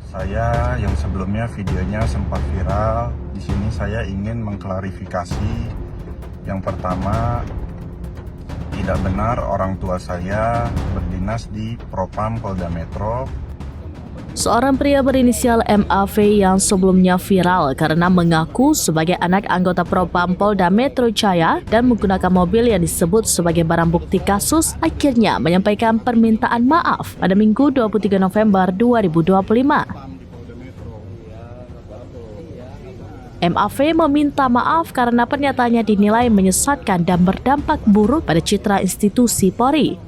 Saya yang sebelumnya videonya sempat viral. Di sini saya ingin mengklarifikasi. Yang pertama, tidak benar orang tua saya berdinas di Propam Polda Metro. Seorang pria berinisial MAV yang sebelumnya viral karena mengaku sebagai anak anggota Propam Polda Metro Jaya dan menggunakan mobil yang disebut sebagai barang bukti kasus akhirnya menyampaikan permintaan maaf pada Minggu 23 November 2025. MAV meminta maaf karena pernyataannya dinilai menyesatkan dan berdampak buruk pada citra institusi Polri.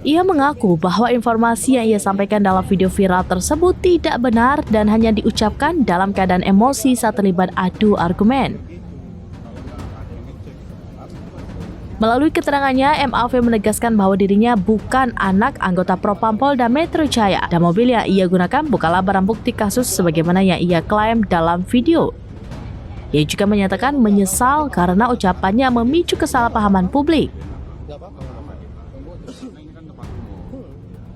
Ia mengaku bahwa informasi yang ia sampaikan dalam video viral tersebut tidak benar dan hanya diucapkan dalam keadaan emosi saat terlibat adu argumen. Melalui keterangannya, MAV menegaskan bahwa dirinya bukan anak anggota Propam Polda Metro Jaya dan mobil yang ia gunakan bukanlah barang bukti kasus sebagaimana yang ia klaim dalam video. Ia juga menyatakan menyesal karena ucapannya memicu kesalahpahaman publik.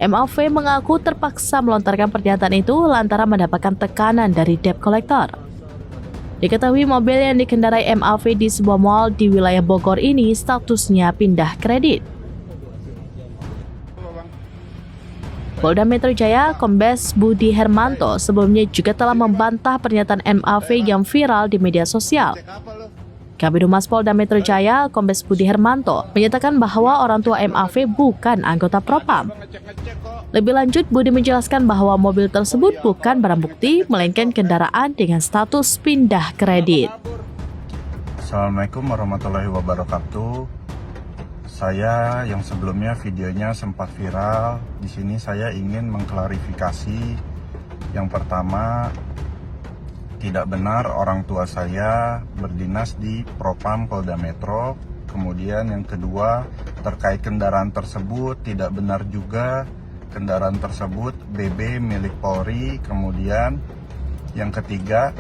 MAV mengaku terpaksa melontarkan pernyataan itu lantaran mendapatkan tekanan dari debt collector. Diketahui mobil yang dikendarai MAV di sebuah mal di wilayah Bogor ini statusnya pindah kredit. Polda Metro Jaya Kombes Budi Hermanto sebelumnya juga telah membantah pernyataan MAV yang viral di media sosial. Kabid Humas Polda Metro Jaya Kombes Budi Hermanto menyatakan bahwa orang tua MAV bukan anggota Propam. Lebih lanjut, Budi menjelaskan bahwa mobil tersebut bukan barang bukti, melainkan kendaraan dengan status pindah kredit. Assalamualaikum warahmatullahi wabarakatuh. Saya yang sebelumnya videonya sempat viral. Di sini saya ingin mengklarifikasi. Yang pertama, tidak benar orang tua saya berdinas di Propam Polda Metro. Kemudian yang kedua, terkait kendaraan tersebut tidak benar juga. Kendaraan tersebut BB milik Polri. Kemudian yang ketiga,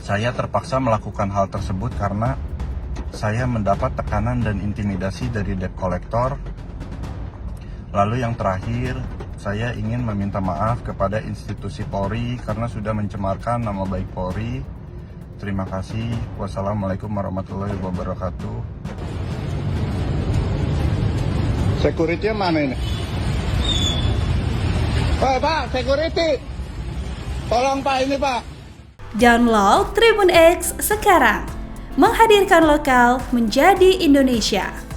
saya terpaksa melakukan hal tersebut karena saya mendapat tekanan dan intimidasi dari debt collector. Lalu yang terakhir, saya ingin meminta maaf kepada institusi Polri karena sudah mencemarkan nama baik Polri. Terima kasih. Wassalamualaikum warahmatullahi wabarakatuh. Security mana ini? Pak, security. Tolong Pak, ini Pak. Download Tribun X sekarang. Menghadirkan lokal menjadi Indonesia.